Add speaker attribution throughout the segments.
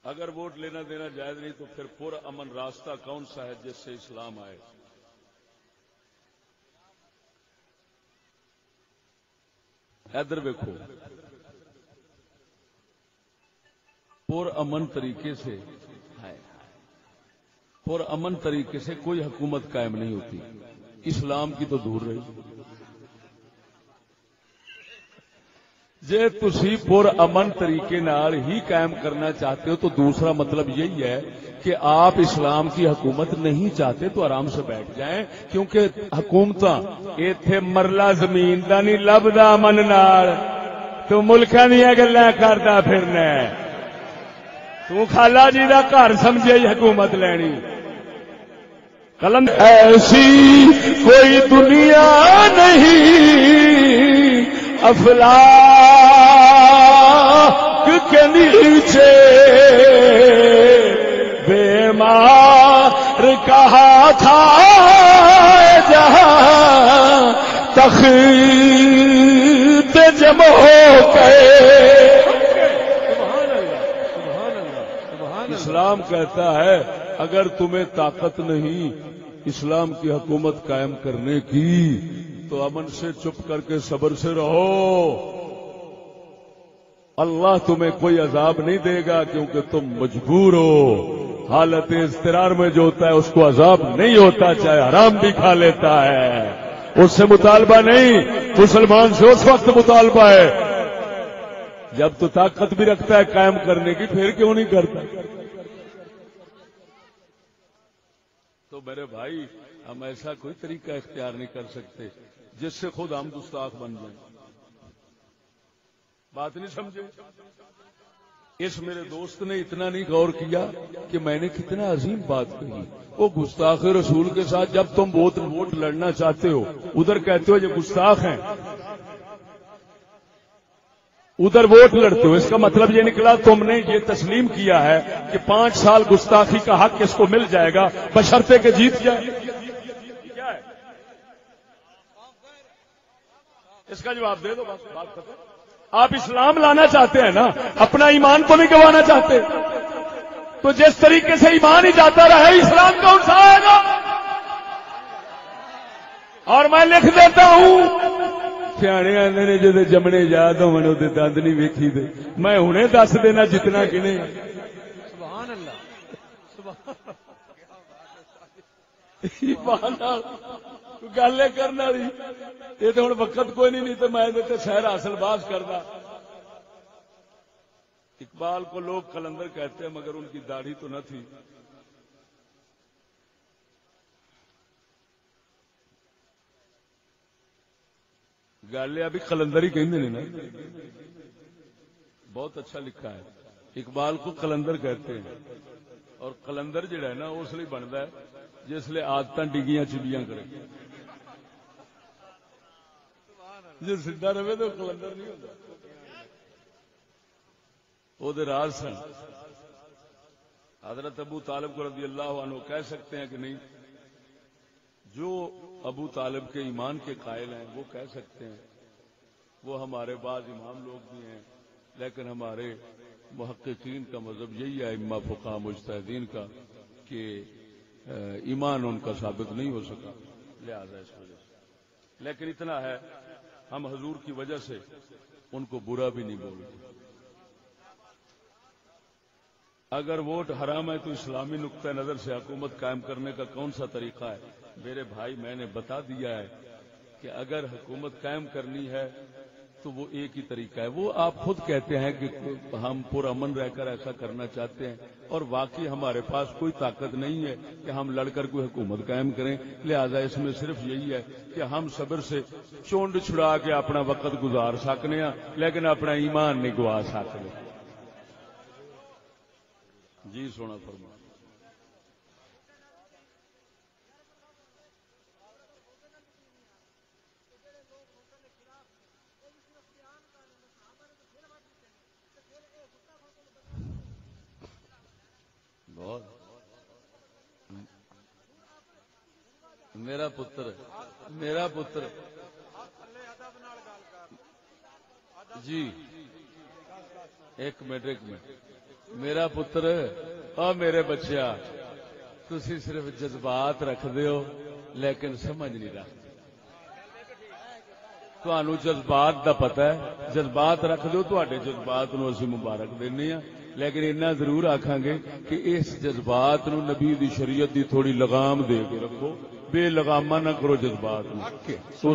Speaker 1: اگر ووٹ لینا دینا جائز نہیں تو پھر پر امن راستہ کون سا ہے جس سے اسلام آئے؟ ادھر دیکھو، پر امن طریقے سے کوئی حکومت قائم نہیں ہوتی، اسلام کی تو دور رہی۔ جے تسی پر امن طریقے نال ہی قائم کرنا چاہتے ہو تو دوسرا مطلب یہی ہے کہ آپ اسلام کی حکومت نہیں چاہتے تو آرام سے بیٹھ جائیں، کیونکہ حکومتاں ایتھے مرلہ زمین دا نہیں لبدا امن نال، تو ملکاں دیاں گلاں کردا پھرنا ہے، تو خالہ جی دا گھر سمجھے حکومت لینی۔ قلم ایسی کوئی دنیا نہیں افلاک کے نیچے بے مار کہا تھا جہاں تخت جمع ہو گئے۔ اسلام کہتا ہے اگر تمہیں طاقت نہیں اسلام کی حکومت قائم کرنے کی تو امن سے چپ کر کے صبر سے رہو، اللہ تمہیں کوئی عذاب نہیں دے گا کیونکہ تم مجبور ہو۔ حالت اضطرار میں جو ہوتا ہے اس کو عذاب نہیں ہوتا، چاہے حرام بھی کھا لیتا ہے، اس سے مطالبہ نہیں، مسلمان سے اس وقت مطالبہ ہے جب تو طاقت بھی رکھتا ہے قائم کرنے کی، پھر کیوں نہیں کرتا؟ تو میرے بھائی ہم ایسا کوئی طریقہ اختیار نہیں کر سکتے جس سے خود ہم گستاخ بن جائیں۔ بات نہیں سمجھے؟ اس میرے دوست نے اتنا نہیں غور کیا کہ میں نے کتنا عظیم بات کہی۔ وہ گستاخ رسول کے ساتھ جب تم ووٹ لڑنا چاہتے ہو ادھر کہتے ہو یہ گستاخ ہیں، ادھر ووٹ لڑتے ہو، اس کا مطلب یہ نکلا تم نے یہ تسلیم کیا ہے کہ 5 سال گستاخی کا حق اس کو مل جائے گا بشرطے کہ جیت جائے۔ اس کا جواب دے دو، بات ختم۔ آپ اسلام لانا چاہتے ہیں نا، اپنا ایمان تو نہیں گنوانا چاہتے، تو جس طریقے سے ایمان ہی جاتا رہے اسلام کون سا آئے گا؟ اور میں لکھ دیتا ہوں، سیانے آندے نے جدے جمنے یاد ہونے ادے دند نہیں ویکھی دے، میں ہنے دس دینا جتنا کنے۔
Speaker 2: سبحان اللہ،
Speaker 1: گل کرنے والی یہ تو ہوں وقت کوئی نہیں تو میں سیر حاصل باز کرتا۔ اقبال کو لوگ قلندر کہتے ہیں مگر ان کی داڑھی تو نہ تھی۔ گل ابھی قلندر ہی کہندے نا، بہت اچھا لکھا ہے۔ اقبال کو قلندر کہتے ہیں، اور قلندر جڑا ہے نا اس لیے بنتا ہے جس لیے آدت ڈگیاں چبیاں کرے، جی سیدھا رہے تو قلندر نہیں ہوتا۔ وہ راز سن حضرت ابو طالب کو رضی اللہ عنہ کہہ سکتے ہیں کہ نہیں؟ جو ابو طالب کے ایمان کے قائل ہیں وہ کہہ سکتے ہیں، وہ ہمارے بعض امام لوگ بھی ہیں، لیکن ہمارے محققین کا مذہب یہی ہے، ائمہ فقہا مجتہدین کا، کہ ایمان ان کا ثابت نہیں ہو سکا، لہذا اس وجہ سے۔ لیکن اتنا ہے ہم حضور کی وجہ سے ان کو برا بھی نہیں بولتے۔ اگر ووٹ حرام ہے تو اسلامی نقطہ نظر سے حکومت قائم کرنے کا کون سا طریقہ ہے؟ میرے بھائی میں نے بتا دیا ہے کہ اگر حکومت قائم کرنی ہے تو وہ ایک ہی طریقہ ہے۔ وہ آپ خود کہتے ہیں کہ ہم پرامن رہ کر ایسا کرنا چاہتے ہیں، اور واقعی ہمارے پاس کوئی طاقت نہیں ہے کہ ہم لڑ کر کوئی حکومت قائم کریں، لہذا اس میں صرف یہی ہے کہ ہم صبر سے چونڈ چھڑا کے اپنا وقت گزار سکنے ہیں، لیکن اپنا ایمان نہیں گوا سکتے۔ جی سونا فرما۔ بہت میرا پتر جی ایک منٹ میرا پتر اور میرے بچیا تسی صرف جذبات رکھ دیو لیکن سمجھ نہیں رکھتے. تانوں جذبات دا پتہ ہے، جذبات رکھ دیو، تواڈے جذبات نو اسی مبارک دینے ہاں، لیکن اتنا ضرور آکھاں گے کہ اس جذبات نو نبی دی شریعت دی تھوڑی لگام دے کے رکھو، بے لگامہ نہ کرو جذبات نو.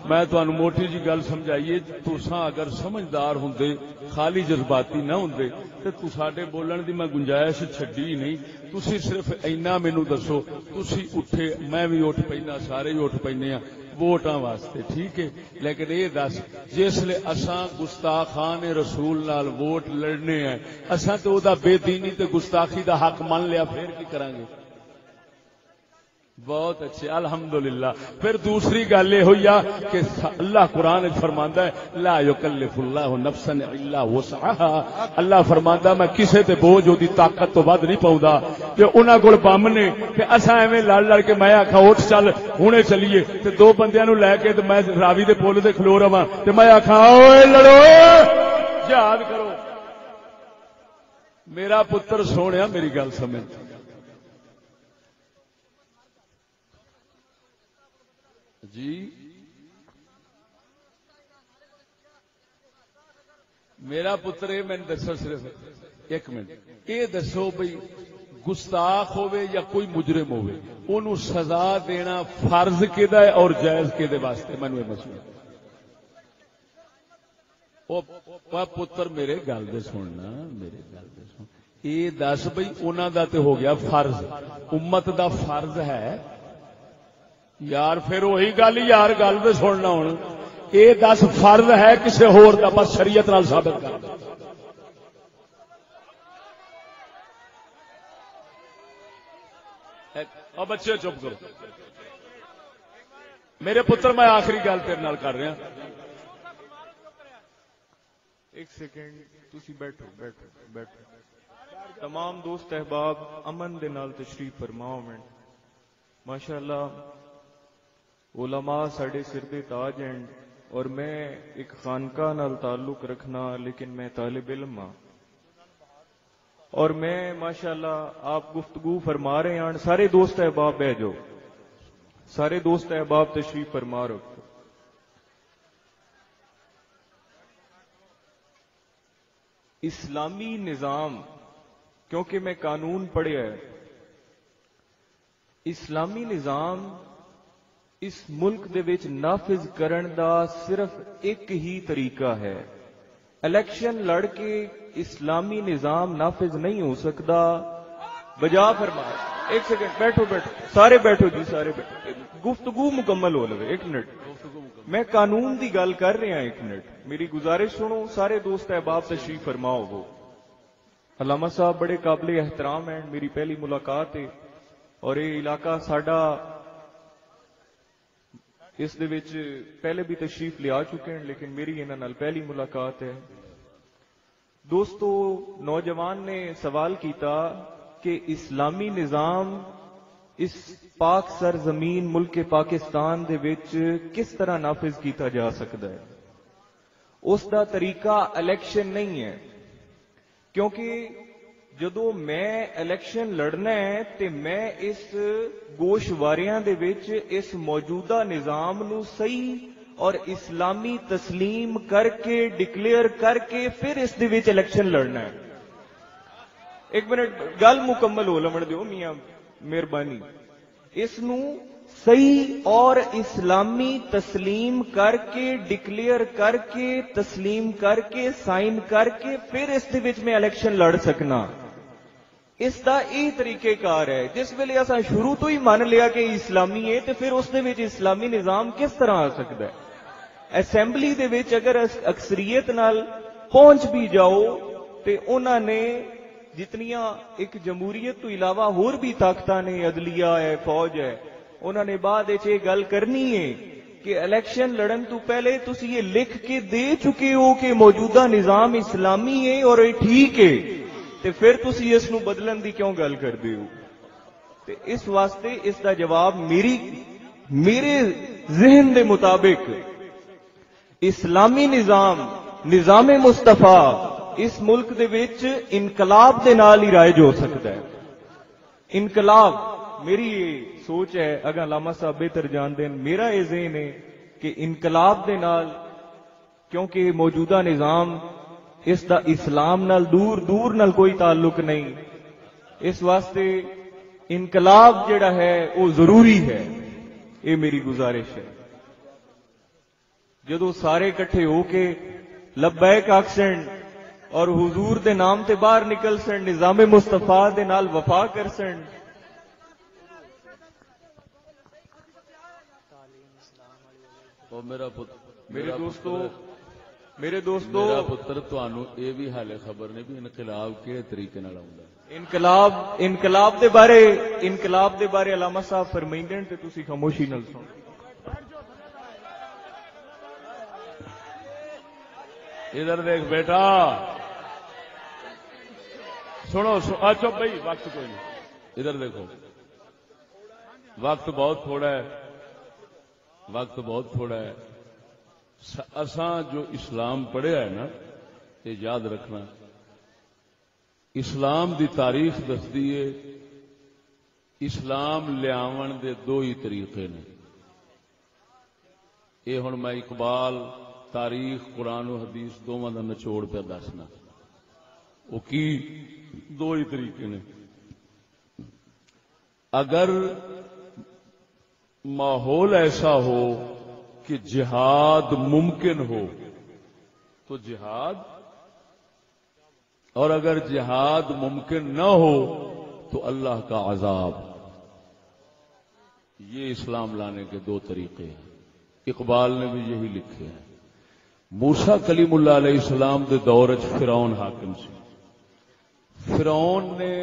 Speaker 1: میں تانوں موٹی جی گل سمجھائیے، تساں اگر سمجھدار ہوندے، خالی جذباتی نہ ہوندے تے تساڈے بولن دی میں گنجائش چھڈی نہیں. تسی صرف اینا مینوں دسو، تسی اٹھے میں بھی اٹھ پینا، سارے ہی اٹھ پینے ہاں ووٹاں واسطے، ٹھیک ہے، لیکن یہ دس جسلے اساں گستاخان رسول نال ووٹ لڑنے ہیں، اساں تو دا بے دینی تے گستاخی دا حق مان لیا، پھر کی کریں گے؟ بہت اچھے، الحمدللہ. پھر دوسری گل یہ ہوئی کہ اللہ قرآن فرماندا ہے لا یکلف اللہ نفسا الا وسعها. اللہ فرماندا میں کسے تے بوجھ دی طاقت تو ود نہیں پاؤندا کہ انہاں کول بم نے کہ اساں ایویں لڑ لڑ کے میں آکھاں اٹھ چل ہنے چلیے تے دو بندیاں نو لے کے تے میں راوی دے پل تے کھلو رہواں تے میں آکھاں اوئے لڑو جہاد کرو. میرا پتر سونیا میری گل سمجھ، جی میرا پتر یہ میں دسو، صرف ایک منٹ یہ دسو بھئی گستاخ ہوئے یا کوئی مجرم ہوئے انہوں سزا دینا فرض کیدا ہے اور جائز کیدے واسطے؟ مینوں یہ مسئلہ او پتر میرے گل دے سننا، میرے گل دے سن، یہ دس بھئی انہاں دا تے ہو گیا فرض، امت دا فرض ہے یار. پھر وہی گل یار گل تو سننا ہوں، یہ 10 فرض ہے کسی ہور دا، بس شریعت نال ثابت کر. اب بچے چپ کرو، میرے پتر میں آخری گل تیرے نال کر رہا.
Speaker 3: ایک سیکنڈ تسی بیٹھو بیٹھو بیٹھو. تمام دوست احباب امن دے نال تشریف فرماؤ. میں ماشاءاللہ علماء ساڑے سر دے تاج ہیں اور میں ایک خانقاہ نال تعلق رکھنا لیکن میں طالب علم ہاں اور میں ماشاءاللہ آپ گفتگو فرما رہے ہیں. سارے دوست احباب بہ جاؤ، سارے دوست احباب تشریف فرما رکھو. اسلامی نظام، کیونکہ میں قانون پڑھیا ہے، اسلامی نظام اس ملک دے وچ نافذ کرن دا صرف ایک ہی طریقہ ہے. الیکشن لڑ کے اسلامی نظام نافذ نہیں ہو سکتا. بجا فرمایا. ایک سیکنڈ بیٹھو بیٹھو سارے بیٹھو جی سارے بیٹھو، گفتگو مکمل ہو لگے. ایک منٹ میں قانون دی گل کر رہا. ایک منٹ میری گزارش سنو. سارے دوست احباب تشریف فرماؤ. وہ علامہ صاحب بڑے قابل احترام ہیں، میری پہلی ملاقات ہے اور یہ علاقہ ساڈا اس دے وچ پہلے بھی تشریف لے آ چکے ہیں لیکن میری انہاں نال پہلی ملاقات ہے. دوستو نوجوان نے سوال کیتا کہ اسلامی نظام اس پاک سرزمین ملک پاکستان دے وچ کس طرح نافذ کیتا جا سکتا ہے. اس دا طریقہ الیکشن نہیں ہے، کیونکہ جدو میں الیکشن لڑنا ہے تے میں اس گوشواریاں دے وچ اس موجودہ نظام نو صحیح اور اسلامی تسلیم کر کے ڈکلیئر کر کے پھر اس دے وچ الیکشن لڑنا ہے. ایک منٹ گل مکمل ہو لمن دیو میاں مہربانی. اس نو صحیح اور اسلامی تسلیم کر کے ڈکلیئر کر کے تسلیم کر کے سائن کر کے پھر اس دے وچ میں الیکشن لڑ سکنا. اس دا یہ طریقہ کار ہے. جس ویلے اساں شروع تو ہی مان لیا کہ اسلامی ہے تو پھر اس دے وچ اسلامی نظام کس طرح آ سکتا ہے. اسمبلی دے وچ اگر اکثریت نال پہنچ بھی جاؤ تے انہاں نے جتنیاں ایک جمہوریت تو علاوہ اور بھی طاقتاں نے، عدلیہ ہے، فوج ہے، انہوں نے بعد یہ گل کرنی ہے کہ الیکشن لڑن تو پہلے تسی یہ لکھ کے دے چکے ہو کہ موجودہ نظام اسلامی ہے اور یہ ٹھیک ہے، تے پھر تسی اس نو بدلن دی کیوں گل کردے ہو. تے اس واسطے اس دا جواب میرے ذہن دے مطابق اسلامی نظام، نظام مصطفیٰ اس ملک دے وچ انقلاب دے نال ہی رائج ہو سکتا ہے. انقلاب میری یہ سوچ ہے، اگر علامہ صاحب بہتر جان دین، میرا یہ ذہن ہے کہ انقلاب دے نال، کیونکہ موجودہ نظام اس دا اسلام نال دور دور نال کوئی تعلق نہیں، اس واسطے انقلاب جڑا ہے وہ ضروری ہے. یہ میری گزارش ہے. جدو سارے کٹھے ہو کے لبیک آکسن اور حضور دے نام تے باہر نکل سن، نظام مصطفیٰ دے نال وفا کر سن. میرے دوستو
Speaker 1: میرا پتر تانوں اے بھی حالے خبر نہیں بھی انقلاب کہڑے طریقے نال آوندا ہے.
Speaker 3: انقلاب دے بارے علامہ صاحب فرمائندے تے تسی خاموشی نال سنو.
Speaker 1: ادھر دیکھ بیٹا، سنو اچھا بھائی، وقت کوئی نہیں. ادھر دیکھو، وقت بہت تھوڑا ہے. اساں جو اسلام پڑھیا ہے نا، یہ یاد رکھنا، اسلام دی تاریخ دسدی ہے اسلام لیاون دے دو ہی طریقے نے. یہ ہن میں اقبال، تاریخ، قرآن و حدیث دونوں کا نچوڑ پہ دسنا. وہ کی دو ہی طریقے نے. اگر ماحول ایسا ہو کہ جہاد ممکن ہو تو جہاد، اور اگر جہاد ممکن نہ ہو تو اللہ کا عذاب. یہ اسلام لانے کے دو طریقے ہیں. اقبال نے بھی یہی لکھے ہیں. موسیٰ کلیم اللہ علیہ السلام دے دور وچ فرعون حاکم سی. فرعون نے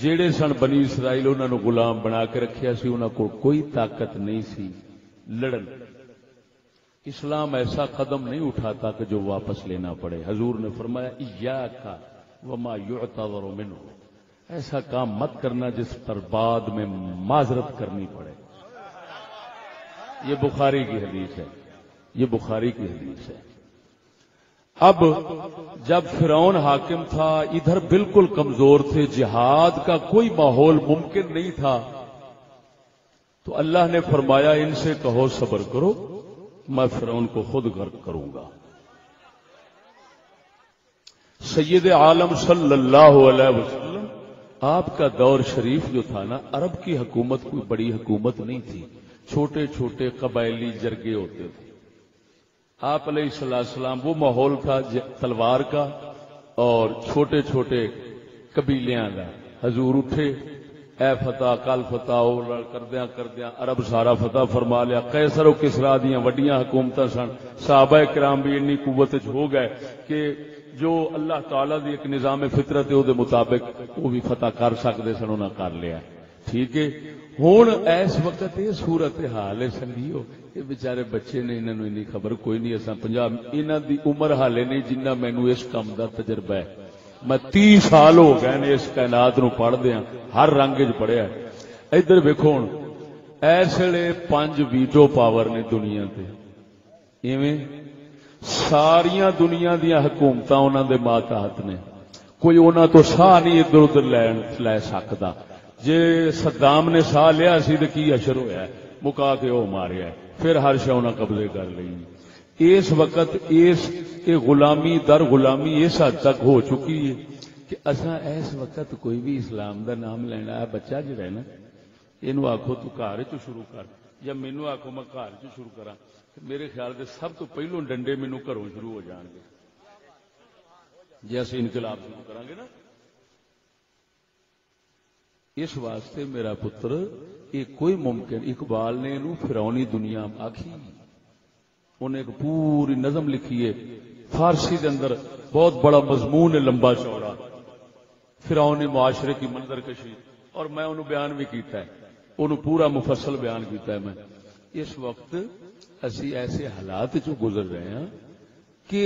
Speaker 1: جیڑے سن بنی اسرائیل انہاں نو غلام بنا کے رکھیا سی، انہاں کو کوئی طاقت نہیں سی لڑن. اسلام ایسا قدم نہیں اٹھاتا کہ جو واپس لینا پڑے. حضور نے فرمایا ایاک وما یعتذر منہ، ایسا کام مت کرنا جس پر بعد میں معذرت کرنی پڑے. یہ بخاری کی حدیث ہے. اب جب فرعون حاکم تھا، ادھر بالکل کمزور تھے، جہاد کا کوئی ماحول ممکن نہیں تھا، تو اللہ نے فرمایا ان سے کہو صبر کرو، میں فرعون کو خود غرق کروں گا. سید عالم صلی اللہ علیہ وسلم، آپ کا دور شریف جو تھا نا، عرب کی حکومت کوئی بڑی حکومت نہیں تھی، چھوٹے چھوٹے قبائلی جرگے ہوتے تھے. آپ علیہ السلام، وہ ماحول تھا تلوار کا اور چھوٹے چھوٹے قبیلیاں کا. حضور اٹھے، اے فتح کل فتح کردیاں عرب سارا فتح فرما لیا. قیصر و کسرا دیاں وڈیاں حکومتاں سن. صحابہ کرام بھی انی قوت ہو گئے کہ جو اللہ تعالی دی ایک نظام فطرت ہے، او دے مطابق وہ بھی فتح کر سکتے سن، انہاں کر لیا. ٹھیک ہے. ہوں اس وقت یہ صورت حال ہے سنگیو، یہ بیچارے بچے نے، انہوں نے خبر کوئی نہیں. اصا 50 انہوں دی عمر حالے نہیں جنہ مینو اس کام دا تجربہ ہے. میں 30 سال ہو گئے نے اس کائنات نو پڑھ دیا، ہر رنگ چ پڑھیا. ادھر ویکھو ہن اس ویلے 5 ویٹو پاور نے دنیا تے، ایویں ساریاں دنیا دیا حکومتاں انہاں دے ماتحت نے. کوئی انہاں تو ساہ نہیں ادھر ادھر لے سکتا. جے صدام نے ساہ لیا سی تو کی اشر ہویا ہے، مکا کے وہ ماریا ہے، پھر ہر شے انہاں قبضے کر لی. اس وقت غلامی در غلامی اس حد تک ہو چکی ہے کہ اساں اس وقت کوئی بھی اسلام دا نام لینا ہے، بچہ جڑا ہے نا، اینو آکھو تو گھر چ شروع کر یا مینو آکھو میں گھر چ شروع کراں، میرے خیال سے سب تو پہلو ڈنڈے مینو گھروں شروع ہو جان گے جی اسی انقلاب شروع کریں گے نا. اس واسطے میرا پتر یہ کوئی ممکن، اقبال نے انہوں فرعونی دنیا آکھی، انہیں ایک پوری نظم لکھی ہے فارسی دے اندر، بہت بڑا مضمون ہے، لمبا چوڑا، فرعونی معاشرے کی منظر کشی، اور میں انہوں بیان بھی کیتا ہے، انہوں پورا مفصل بیان کیتا ہے. میں اس وقت اسی ایسے حالات چ گزر رہے ہیں کہ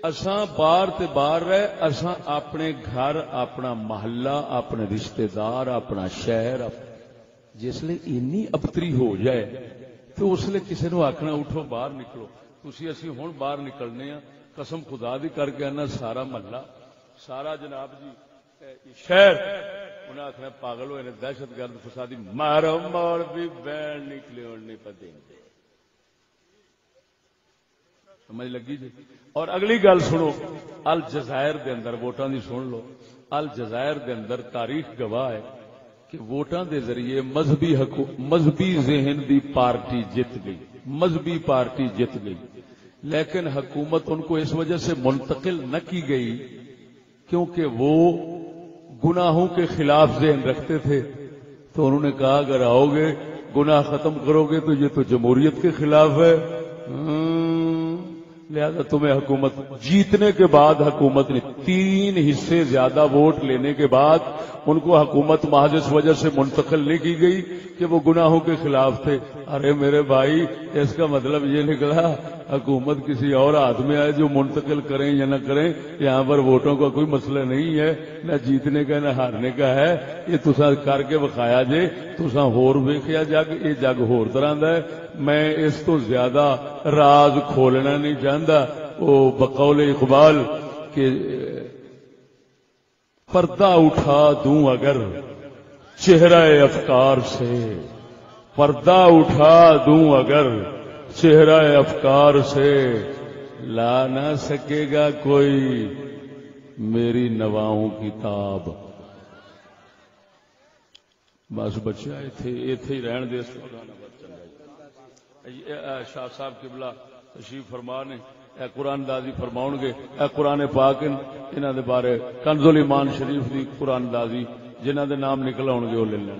Speaker 1: اساں باہر تے باہر رہے، اساں اپنے گھر، اپنا محلہ، اپنے رشتہ دار، اپنا شہر، جس لئے اینی ابتری ہو جائے تو اس لئے کسی نے آکھنا اٹھو باہر نکلو. تسی اسی ہن باہر نکلنے ہیں قسم خدا دی کر کے آنا سارا محلہ سارا جناب جی شہر انہیں آخنا پاگل ہوئے نے دہشت گرد فسادی مارو مول بھی بین نکلے نہیں پتے سمجھ لگی جی. اور اگلی گل سنو الجزائر دے اندر ووٹاں دی سن لو. الجزائر دے اندر تاریخ گواہ ہے کہ ووٹاں دے ذریعے مذہبی ذہن دی پارٹی جت گئی, مذہبی پارٹی جت گئی, لیکن حکومت ان کو اس وجہ سے منتقل نہ کی گئی کیونکہ وہ گناہوں کے خلاف ذہن رکھتے تھے. تو انہوں نے کہا اگر آؤ گے گناہ ختم کرو گے تو یہ تو جمہوریت کے خلاف ہے, لہذا تمہیں حکومت جیتنے کے بعد حکومت نے 3 حصے زیادہ ووٹ لینے کے بعد ان کو حکومت محض اس وجہ سے منتقل نہیں کی گئی کہ وہ گناہوں کے خلاف تھے. ارے میرے بھائی اس کا مطلب یہ نکلا حکومت کسی اور ہاتھ میں آئے جو منتقل کریں یا نہ کریں, یہاں پر ووٹوں کا کوئی مسئلہ نہیں ہے, نہ جیتنے کا نہ ہارنے کا ہے. یہ تسا کر کے بخایا جے تسا ہور ویکھیا جگ, یہ جگ ہور طرح دا ہے. میں اس تو زیادہ راز کھولنا نہیں چاہتا. وہ بقول اقبال کہ پردہ اٹھا دوں اگر چہرہ افکار سے, پردہ اٹھا دوں اگر چہرہ افکار سے, لا نہ سکے گا کوئی میری نواؤں کی تاب. بس بچہ ایتھے ہی رہن دے. شاہ صاحب قبلہ تشریف فرما نے اے قرآن دازی فرماؤں گے. اے قرآن پاک انہاں دے بارے کنز الایمان شریف دی قرآن دازی جنہاں دے نام نکل آؤ گے وہ لے لیں.